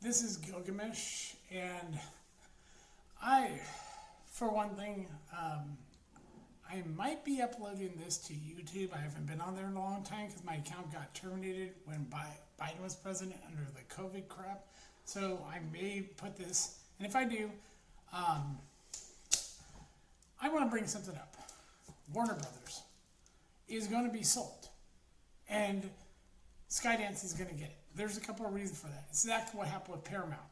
This is Gilgamesh, and for one thing, I might be uploading this to YouTube. I haven't been on there in a long time because my account got terminated when Biden was president under the COVID crap. So I may put this, and if I do, I want to bring something up. Warner Brothers is going to be sold, and Skydance is going to get it. There's a couple of reasons for that. It's exactly what happened with Paramount.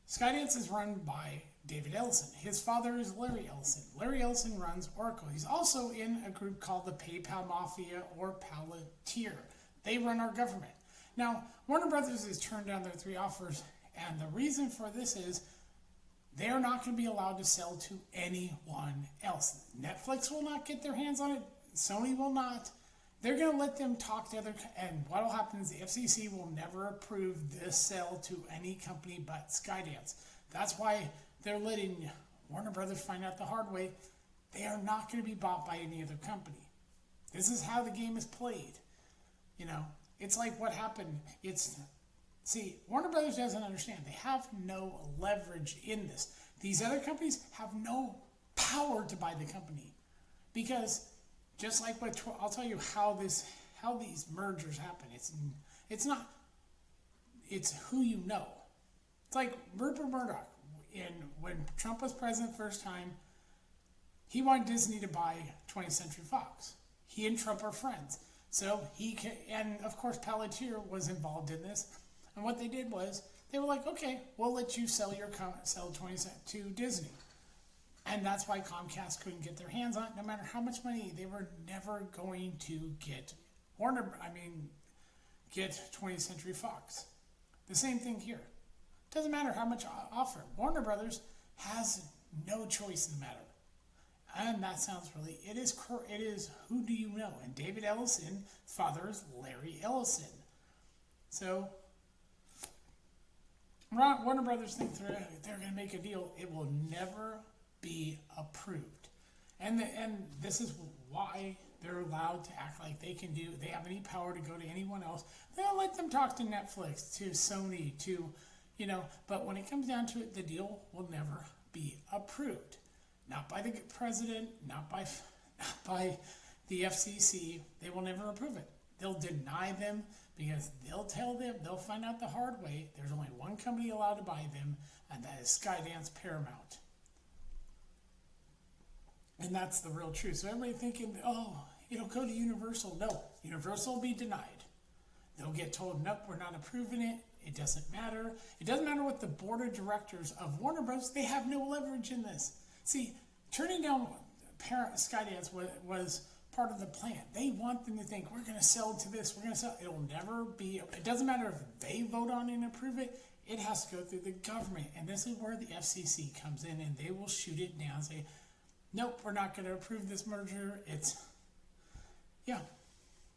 Skydance is run by David Ellison. His father is Larry Ellison. Larry Ellison runs Oracle. He's also in a group called the PayPal Mafia or Palantir. They run our government. Now, Warner Brothers has turned down their 3 offers, and the reason for this is they are not going to be allowed to sell to anyone else. Netflix will not get their hands on it. Sony will not. They're going to let them talk to other, and what will happen is the FCC will never approve this sale to any company but Skydance. That's why they're letting Warner Brothers find out the hard way. They are not going to be bought by any other company. This is how the game is played. You know, it's like what happened. Warner Brothers doesn't understand. They have no leverage in this. These other companies have no power to buy the company, because just like I'll tell you how these mergers happen. It's who you know. It's like Rupert Murdoch. When Trump was president first time, he wanted Disney to buy 20th Century Fox. He and Trump are friends. So and of course Palantir was involved in this. And what they did was, they were like, okay, we'll let you sell 20th to Disney. And that's why Comcast couldn't get their hands on it. No matter how much money, they were never going to get 20th Century Fox. The same thing here. Doesn't matter how much offer. Warner Brothers has no choice in the matter. And that sounds it is who do you know? And David Ellison, father is Larry Ellison. So Warner Brothers think they're going to make a deal. It will never be approved. And this is why they're allowed to act like they have any power to go to anyone else. They'll let them talk to Netflix, to Sony, but when it comes down to it, the deal will never be approved. Not by the president, not by the FCC. They will never approve it. They'll deny them because they'll find out the hard way. There's only one company allowed to buy them, and that is Skydance Paramount. And that's the real truth. So everybody thinking, it'll go to Universal. No, Universal will be denied. They'll get told, nope, we're not approving it. It doesn't matter. It doesn't matter what the board of directors of Warner Bros. They have no leverage in this. See, turning down Skydance was part of the plan. They want them to think, we're going to sell to this. We're going to sell. It'll never be. It doesn't matter if they vote on it and approve it. It has to go through the government. And this is where the FCC comes in, and they will shoot it down and say, nope, we're not going to approve this merger.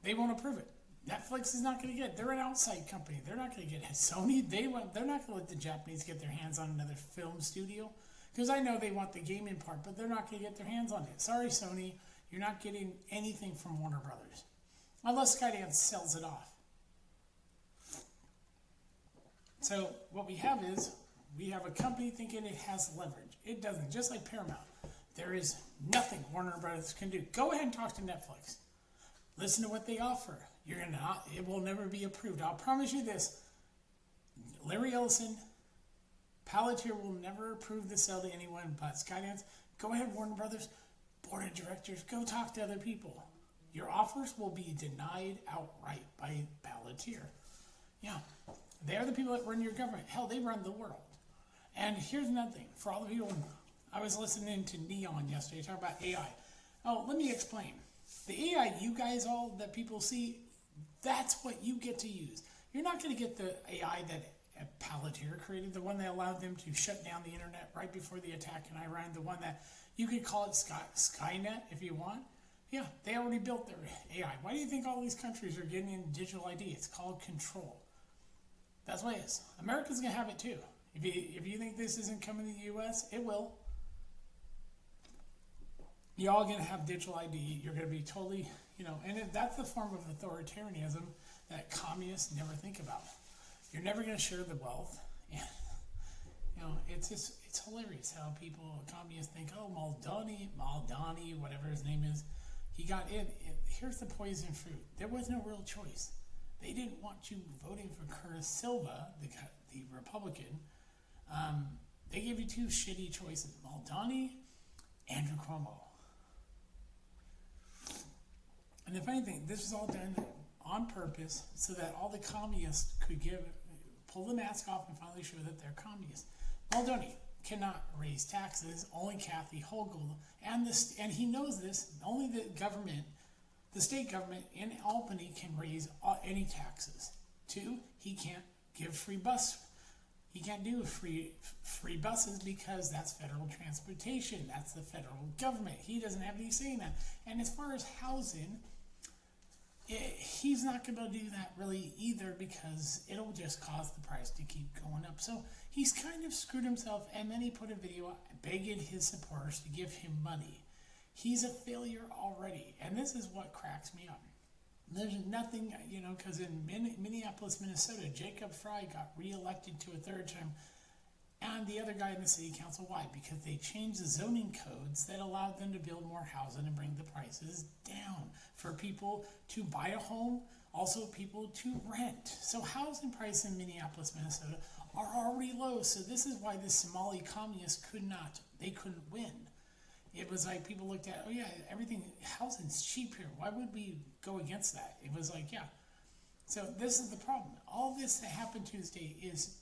They won't approve it. Netflix is not going to get it. They're an outside company. They're not going to get it. Sony, they're not going to let the Japanese get their hands on another film studio. Because I know they want the gaming part, but they're not going to get their hands on it. Sorry, Sony, you're not getting anything from Warner Brothers. Unless Skydance sells it off. So what we have is, we have a company thinking it has leverage. It doesn't. Just like Paramount. There is nothing Warner Brothers can do. Go ahead and talk to Netflix. Listen to what they offer. It will never be approved. I'll promise you this. Larry Ellison, Palantir will never approve the sale to anyone but Skydance. Go ahead, Warner Brothers, board of directors, go talk to other people. Your offers will be denied outright by Palantir. Yeah, they are the people that run your government. Hell, they run the world. And here's another thing. For all the people, I was listening to Neon yesterday talk about AI. Oh, let me explain. The AI that people see, that's what you get to use. You're not going to get the AI that Palantir created, the one that allowed them to shut down the internet right before the attack in Iran, the one that you could call it Skynet if you want. Yeah, they already built their AI. Why do you think all these countries are getting in digital ID? It's called control. That's what it is. America's going to have it too. If you think this isn't coming to the U.S., it will. You're all going to have digital ID. You're going to be totally, and that's the form of authoritarianism that communists never think about. You're never going to share the wealth, and it's hilarious how people, communists think, oh, Maldani, whatever his name is, he got in. Here's the poison fruit. There was no real choice. They didn't want you voting for Curtis Silva, the Republican. They gave you two shitty choices, Maldani, Andrew Cuomo. And the funny thing, this was all done on purpose so that all the communists could pull the mask off and finally show that they're communists. Maldani cannot raise taxes. Only Kathy Hochul, and he knows this. Only the state government in Albany can raise any taxes. Two, he can't give free bus. He can't do free buses because that's federal transportation. That's the federal government. He doesn't have any say in that. And as far as housing, he's not going to do that really either because it'll just cause the price to keep going up. So he's kind of screwed himself, and then he put a video out begging his supporters to give him money. He's a failure already, and this is what cracks me up. There's nothing, because in Minneapolis, Minnesota, Jacob Fry got reelected to a third term, and the other guy in the city council. Why? Because they changed the zoning codes that allowed them to build more housing and bring the prices down for people to buy a home, also people to rent. So housing prices in Minneapolis, Minnesota are already low. So this is why the Somali communists couldn't win. It was like people looked at, oh yeah, housing's cheap here. Why would we go against that? It was like, yeah. So this is the problem. All this that happened Tuesday is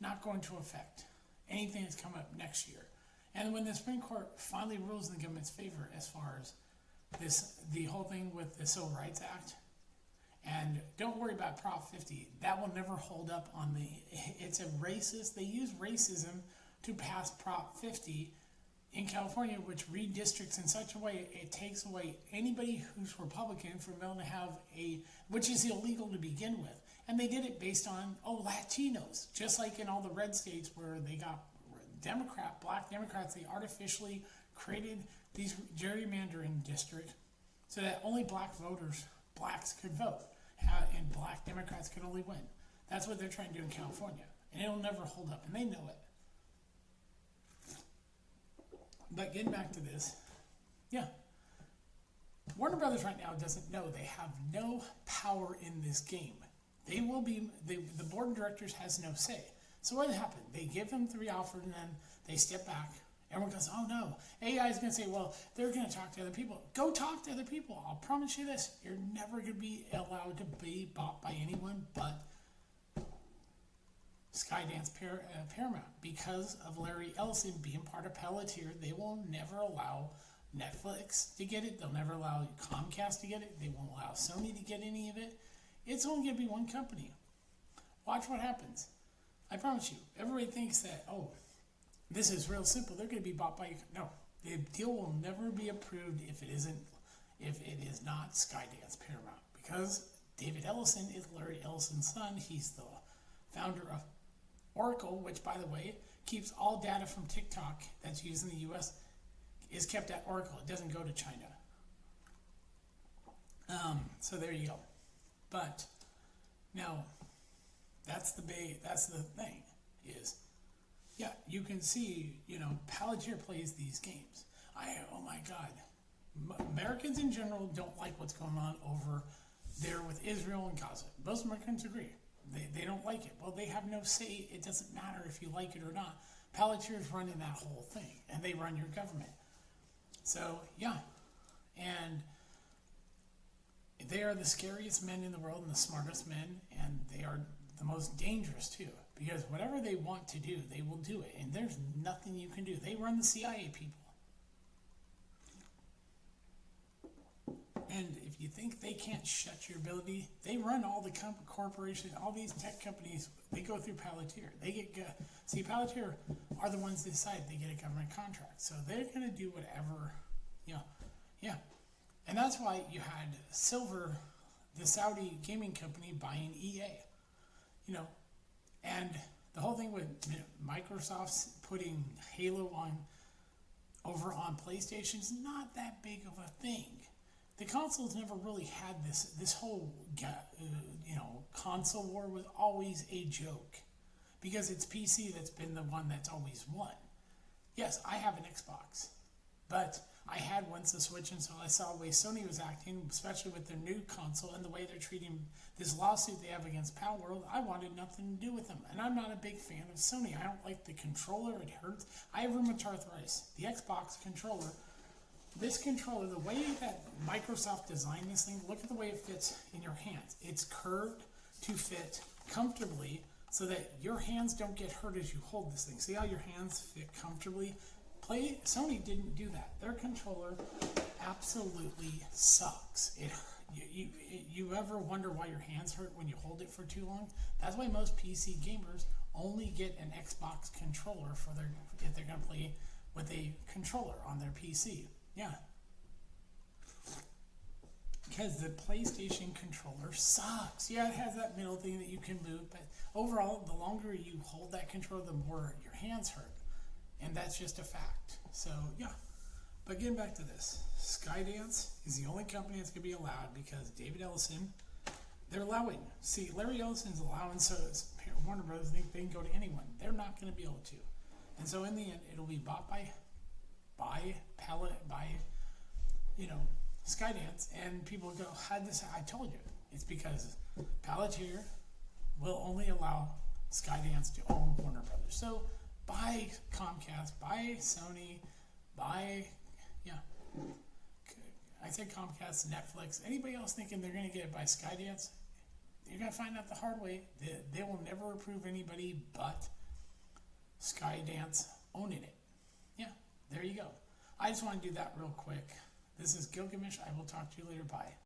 not going to affect anything that's come up next year. And when the Supreme Court finally rules in the government's favor as far as the whole thing with the Civil Rights Act, and don't worry about Prop 50, that will never hold up it's a racist, they use racism to pass Prop 50 in California, which redistricts in such a way it takes away anybody who's Republican from being able to have which is illegal to begin with. And they did it based on, Latinos. Just like in all the red states where they got black Democrats, they artificially created these gerrymandering districts so that only blacks could vote, and black Democrats could only win. That's what they're trying to do in California. And it'll never hold up, and they know it. But getting back to this, yeah. Warner Brothers right now doesn't know. They have no power in this game. They will be, the board of directors has no say. So what happened? They give them 3 offers and then they step back. Everyone goes, oh no. AI is going to say, well, they're going to talk to other people. Go talk to other people. I'll promise you this. You're never going to be allowed to be bought by anyone but Skydance Paramount. Because of Larry Ellison being part of Palantir, they will never allow Netflix to get it. They'll never allow Comcast to get it. They won't allow Sony to get any of it. It's only going to be one company. Watch what happens. I promise you. Everybody thinks that, this is real simple. They're going to be bought by... No. The deal will never be approved if it is not Skydance Paramount. Because David Ellison is Larry Ellison's son. He's the founder of Oracle, which, by the way, keeps all data from TikTok that's used in the U.S. is kept at Oracle. It doesn't go to China. So there you go. But now, that's the thing is, yeah, you can see, Palantir plays these games. Oh my God, Americans in general don't like what's going on over there with Israel and Gaza. Most Americans agree. They don't like it. Well, they have no say. It doesn't matter if you like it or not. Palantir is running that whole thing, and they run your government. So, yeah, and they are the scariest men in the world and the smartest men, and they are the most dangerous too, because whatever they want to do, they will do it, and there's nothing you can do. They run the CIA people. And if you think they can't shut your ability, they run all the corporations, all these tech companies, they go through Palantir. Palantir are the ones that decide they get a government contract. So they're going to do whatever, yeah. And that's why you had Silver, the Saudi gaming company, buying EA, and the whole thing with Microsoft's putting Halo over on PlayStation is not that big of a thing. The consoles never really had this whole, console war was always a joke. because it's PC that's been the one that's always won. Yes, I have an Xbox, but I had once the Switch until I saw the way Sony was acting, especially with their new console and the way they're treating this lawsuit they have against Palworld. I wanted nothing to do with them, and I'm not a big fan of Sony. I don't like the controller. It hurts. I have rheumatoid arthritis. The Xbox controller, this controller, the way that Microsoft designed this thing, look at the way it fits in your hands. It's curved to fit comfortably so that your hands don't get hurt as you hold this thing. See how your hands fit comfortably? Sony didn't do that. Their controller absolutely sucks. You ever wonder why your hands hurt when you hold it for too long? That's why most PC gamers only get an Xbox controller if they're going to play with a controller on their PC. Yeah. Because the PlayStation controller sucks. Yeah, it has that middle thing that you can move, but overall, the longer you hold that controller, the more your hands hurt. And that's just a fact. So, yeah. But getting back to this, Skydance is the only company that's going to be allowed because David Ellison, they're allowing. See, Larry Ellison's allowing, so Warner Brothers think they can go to anyone. They're not going to be able to. And so in the end, it'll be bought by Skydance, and people go, how'd this, I told you. It's because Palantir will only allow Skydance to own Warner Brothers. So buy Comcast, buy Sony, buy, I said Comcast, Netflix, anybody else thinking they're going to get it by Skydance, you're going to find out the hard way. They will never approve anybody but Skydance owning it. Yeah, there you go. I just want to do that real quick. This is Gilgamesh. I will talk to you later. Bye.